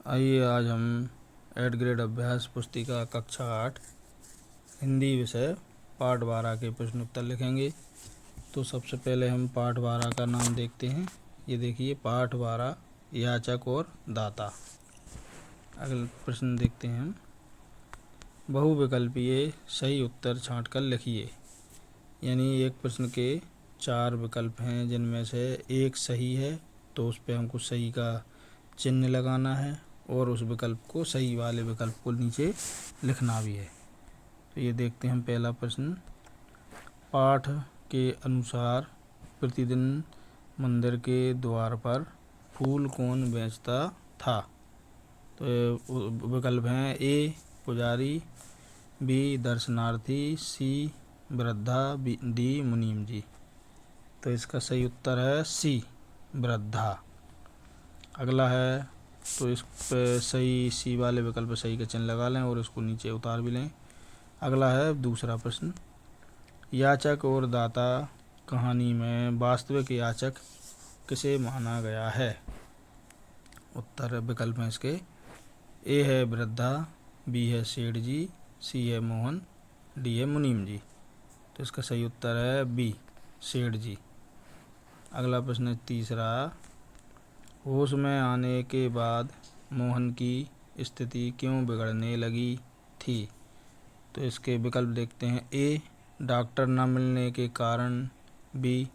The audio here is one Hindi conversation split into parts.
आइए आज हम 8 ग्रेड अभ्यास पुस्तिका कक्षा 8 हिंदी विषय पाठ 12 के प्रश्न उत्तर लिखेंगे। तो सबसे पहले हम पाठ 12 का नाम देखते हैं। ये देखिए पाठ 12 याचक और दाता। अगला प्रश्न देखते हैं हम। बहुविकल्पीय सही उत्तर छांटकर लिखिए। यानी एक प्रश्न के 4 विकल्प हैं जिनमें से एक सही है तो उस पर हमको सही का चिन्ह लगाना है और उस विकल्प को सही वाले विकल्प को नीचे लिखना भी है। तो ये देखते हैं हम पहला प्रश्न। पाठ के अनुसार प्रतिदिन मंदिर के द्वार पर फूल कौन बेचता था? तो विकल्प हैं ए पुजारी, बी दर्शनार्थी, सी वृद्धा, डी मुनीम जी। तो इसका सही उत्तर है सी वृद्धा। अगला है तो इस पे सही सी वाले विकल्प पर सही का चिन्ह लगा लें और इसको नीचे उतार भी लें। अगला है दूसरा प्रश्न। याचक और दाता कहानी में वास्तविक याचक किसे माना गया है? उत्तर विकल्प हैं इसके ए है वृद्धा, बी है सेठ जी, सी है मोहन, डी है मुनीम जी। तो इसका सही उत्तर है बी सेठ जी। अगला प्रश्न है तीसरा। होश में आने के बाद मोहन की स्थिति क्यों बिगड़ने लगी थी? तो इसके विकल्प देखते हैं ए डॉक्टर न मिलने के कारण, बी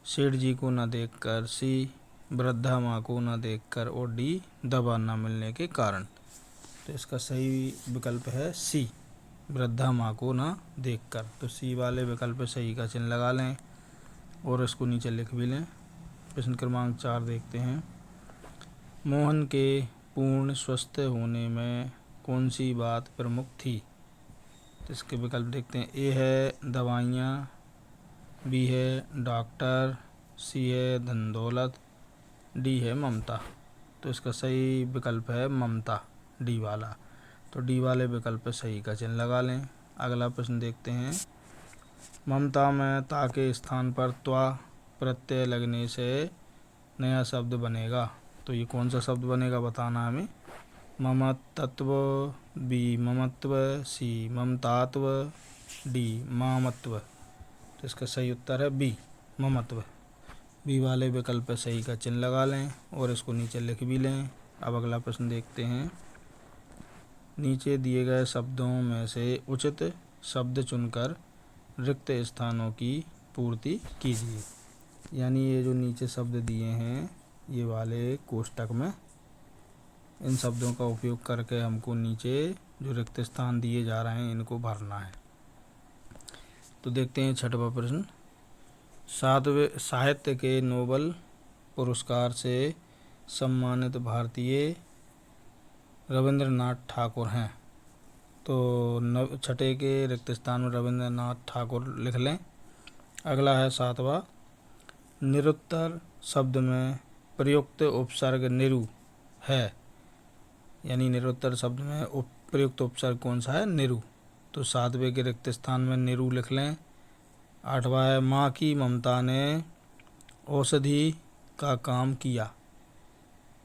सेठ जी को न देखकर, सी वृद्धा माँ को न देखकर और डी दवा न मिलने के कारण। तो इसका सही विकल्प है सी वृद्धा माँ को न देखकर। तो सी वाले विकल्प पर सही का चिन्ह लगा लें और इसको नीचे लिख भी लें। प्रश्न क्रमांक 4 देखते हैं। मोहन के पूर्ण स्वस्थ होने में कौन सी बात प्रमुख थी? तो इसके विकल्प देखते हैं ए है दवाइयाँ, बी है डॉक्टर, सी है धन दौलत, डी है ममता। तो इसका सही विकल्प है ममता, डी वाला। तो डी वाले विकल्प पर सही का चिन्ह लगा लें। अगला प्रश्न देखते हैं। ममता में ता के स्थान पर त्वा प्रत्यय लगने से नया शब्द बनेगा। तो ये कौन सा शब्द बनेगा बताना हमें। ममतत्व, बी ममत्व, सी ममतात्व, डी मामत्व। तो इसका सही उत्तर है बी ममत्व। बी वाले विकल्प पर सही का चिन्ह लगा लें और इसको नीचे लिख भी लें। अब अगला प्रश्न देखते हैं। नीचे दिए गए शब्दों में से उचित शब्द चुनकर रिक्त स्थानों की पूर्ति कीजिए। यानी ये जो नीचे शब्द दिए हैं ये वाले कोष्टक में इन शब्दों का उपयोग करके हमको नीचे जो रिक्त स्थान दिए जा रहे हैं इनको भरना है। तो देखते हैं छठवां प्रश्न। साहित्य के नोबेल पुरस्कार से सम्मानित भारतीय रविंद्रनाथ ठाकुर हैं। तो छठे के रिक्त स्थान में रविंद्रनाथ ठाकुर लिख लें। अगला है सातवां। निरुत्तर शब्द में प्रयुक्त उपसर्ग निरु है। यानी निरुत्तर शब्द में प्रयुक्त उपसर्ग कौन सा है? निरु। तो सातवें के रिक्त स्थान में निरु लिख लें। आठवां है माँ की ममता ने औषधि का काम किया।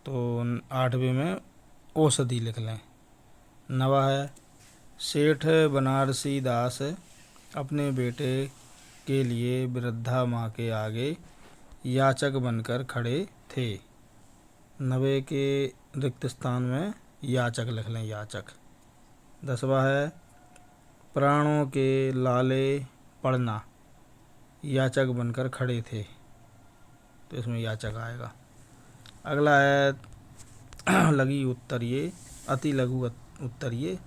तो आठवें में औषधि लिख लें। नवा है सेठ बनारसी दास अपने बेटे के लिए वृद्धा माँ के आगे याचक बनकर खड़े थे। नवे के रिक्त स्थान में याचक लिख लें, याचक। 10वां है प्राणों के लाले पड़ना याचक बनकर खड़े थे। तो इसमें याचक आएगा। अगला है लघु उत्तरीय, अति लघु उत्तरीय।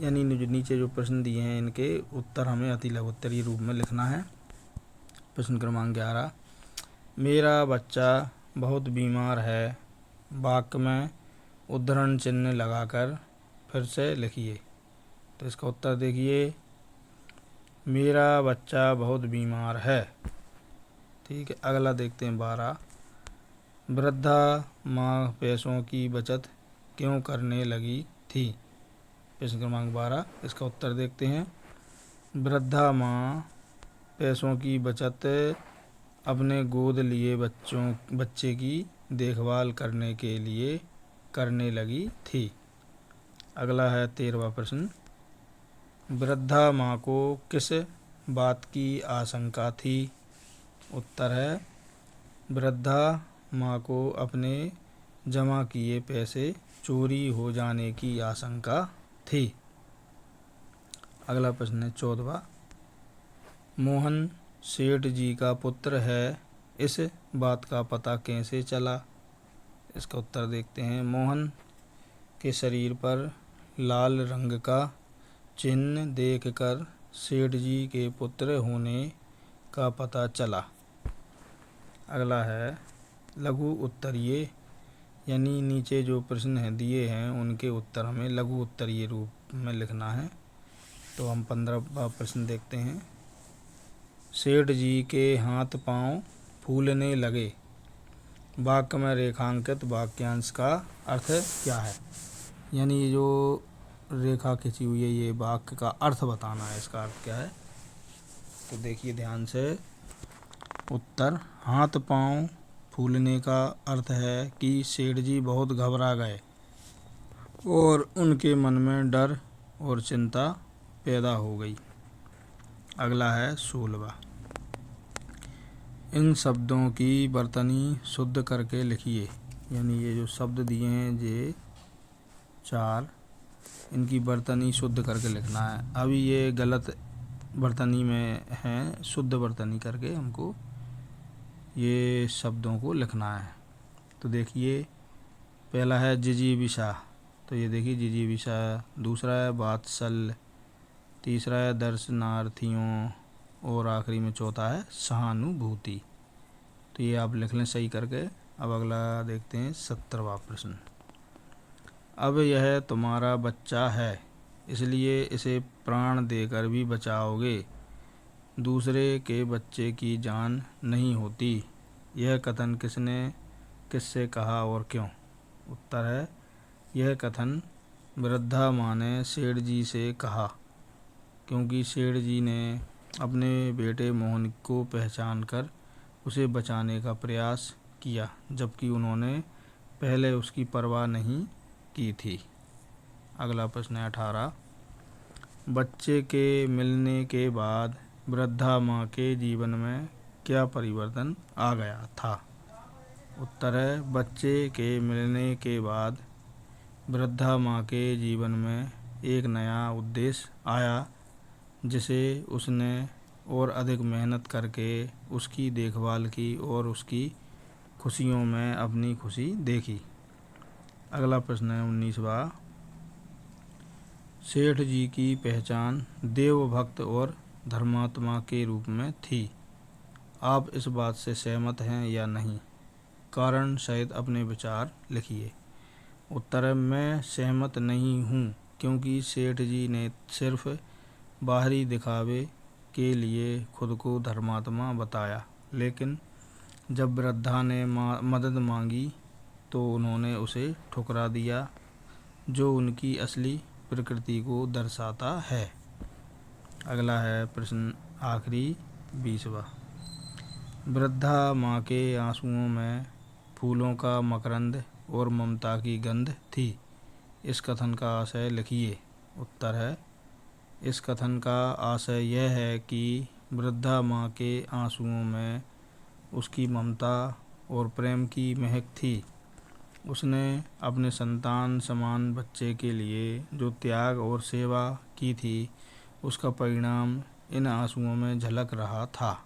यानी जो नीचे जो प्रश्न दिए हैं इनके उत्तर हमें अति लघु उत्तरीय रूप में लिखना है। प्रश्न क्रमांक 11। मेरा बच्चा बहुत बीमार है वाक्य में उद्धरण चिन्ह लगाकर फिर से लिखिए। तो इसका उत्तर देखिए मेरा बच्चा बहुत बीमार है। ठीक है। अगला देखते हैं 12। वृद्धा माँ पैसों की बचत क्यों करने लगी थी? प्रश्न क्रमांक 12 इसका उत्तर देखते हैं। वृद्धा माँ पैसों की बचत अपने गोद लिए बच्चे की देखभाल करने के लिए करने लगी थी। अगला है 13वां प्रश्न, वृद्धा माँ को किस बात की आशंका थी? उत्तर है वृद्धा माँ को अपने जमा किए पैसे चोरी हो जाने की आशंका थी। अगला प्रश्न है 14वां, मोहन सेठ जी का पुत्र है, इस बात का पता कैसे चला? इसका उत्तर देखते हैं। मोहन के शरीर पर लाल रंग का चिन्ह देखकर सेठ जी के पुत्र होने का पता चला। अगला है लघु उत्तरीय, यानी नीचे जो प्रश्न हैं दिए हैं उनके उत्तर हमें लघु उत्तरीय रूप में लिखना है। तो हम 15वां प्रश्न देखते हैं। सेठ जी के हाथ पांव फूलने लगे, वाक्य में रेखांकित वाक्यांश का अर्थ क्या है? यानी ये जो रेखा खींची हुई है ये वाक्य का अर्थ बताना है, इसका अर्थ क्या है? तो देखिए ध्यान से। उत्तर, हाथ पांव फूलने का अर्थ है कि सेठ जी बहुत घबरा गए और उनके मन में डर और चिंता पैदा हो गई। अगला है 16वां, इन शब्दों की वर्तनी शुद्ध करके लिखिए। यानी ये जो शब्द दिए हैं ये 4, इनकी वर्तनी शुद्ध करके लिखना है। अभी ये गलत वर्तनी में है, शुद्ध वर्तनी करके हमको ये शब्दों को लिखना है। तो देखिए पहला है जिजीविषा, तो ये देखिए जिजीविषा। दूसरा है वात्सल्य, तीसरा है दर्शनार्थियों और आखिरी में चौथा है सहानुभूति। तो ये आप लिख लें सही करके। अब अगला देखते हैं 17वां प्रश्न, अब यह तुम्हारा बच्चा है इसलिए इसे प्राण देकर भी बचाओगे, दूसरे के बच्चे की जान नहीं होती। यह कथन किसने किससे कहा और क्यों? उत्तर है यह कथन वृद्धा माँ ने सेठ जी से कहा, क्योंकि सेठ जी ने अपने बेटे मोहन को पहचान कर उसे बचाने का प्रयास किया, जबकि उन्होंने पहले उसकी परवाह नहीं की थी। अगला प्रश्न है 18, बच्चे के मिलने के बाद वृद्धा माँ के जीवन में क्या परिवर्तन आ गया था? उत्तर है बच्चे के मिलने के बाद वृद्धा माँ के जीवन में एक नया उद्देश्य आया, जिसे उसने और अधिक मेहनत करके उसकी देखभाल की और उसकी खुशियों में अपनी खुशी देखी। अगला प्रश्न है 19वां, सेठ जी की पहचान देवभक्त और धर्मात्मा के रूप में थी, आप इस बात से सहमत हैं या नहीं? कारण सहित अपने विचार लिखिए। उत्तर है मैं सहमत नहीं हूँ, क्योंकि सेठ जी ने सिर्फ बाहरी दिखावे के लिए खुद को धर्मात्मा बताया, लेकिन जब वृद्धा ने मदद मांगी तो उन्होंने उसे ठुकरा दिया, जो उनकी असली प्रकृति को दर्शाता है। अगला है प्रश्न आखिरी 20वां, वृद्धा माँ के आंसुओं में फूलों का मकरंद और ममता की गंध थी, इस कथन का आशय लिखिए। उत्तर है इस कथन का आशय यह है कि वृद्धा माँ के आंसुओं में उसकी ममता और प्रेम की महक थी। उसने अपने संतान समान बच्चे के लिए जो त्याग और सेवा की थी, उसका परिणाम इन आंसुओं में झलक रहा था।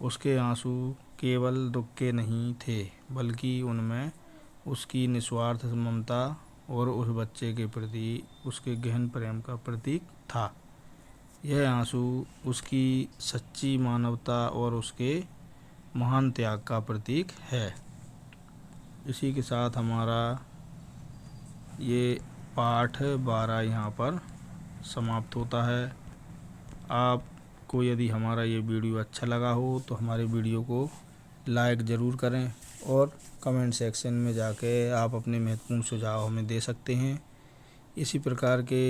उसके आंसू केवल दुख के नहीं थे, बल्कि उनमें उसकी निस्वार्थ ममता और उस बच्चे के प्रति उसके गहन प्रेम का प्रतीक था। यह आंसू उसकी सच्ची मानवता और उसके महान त्याग का प्रतीक है। इसी के साथ हमारा ये पाठ 12 यहाँ पर समाप्त होता है। आपको यदि हमारा ये वीडियो अच्छा लगा हो तो हमारे वीडियो को लाइक ज़रूर करें और कमेंट सेक्शन में जाके आप अपने महत्वपूर्ण सुझाव हमें दे सकते हैं। इसी प्रकार के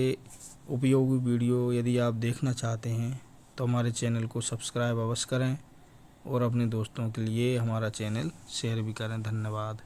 उपयोगी वीडियो यदि आप देखना चाहते हैं तो हमारे चैनल को सब्सक्राइब अवश्य करें और अपने दोस्तों के लिए हमारा चैनल शेयर भी करें। धन्यवाद।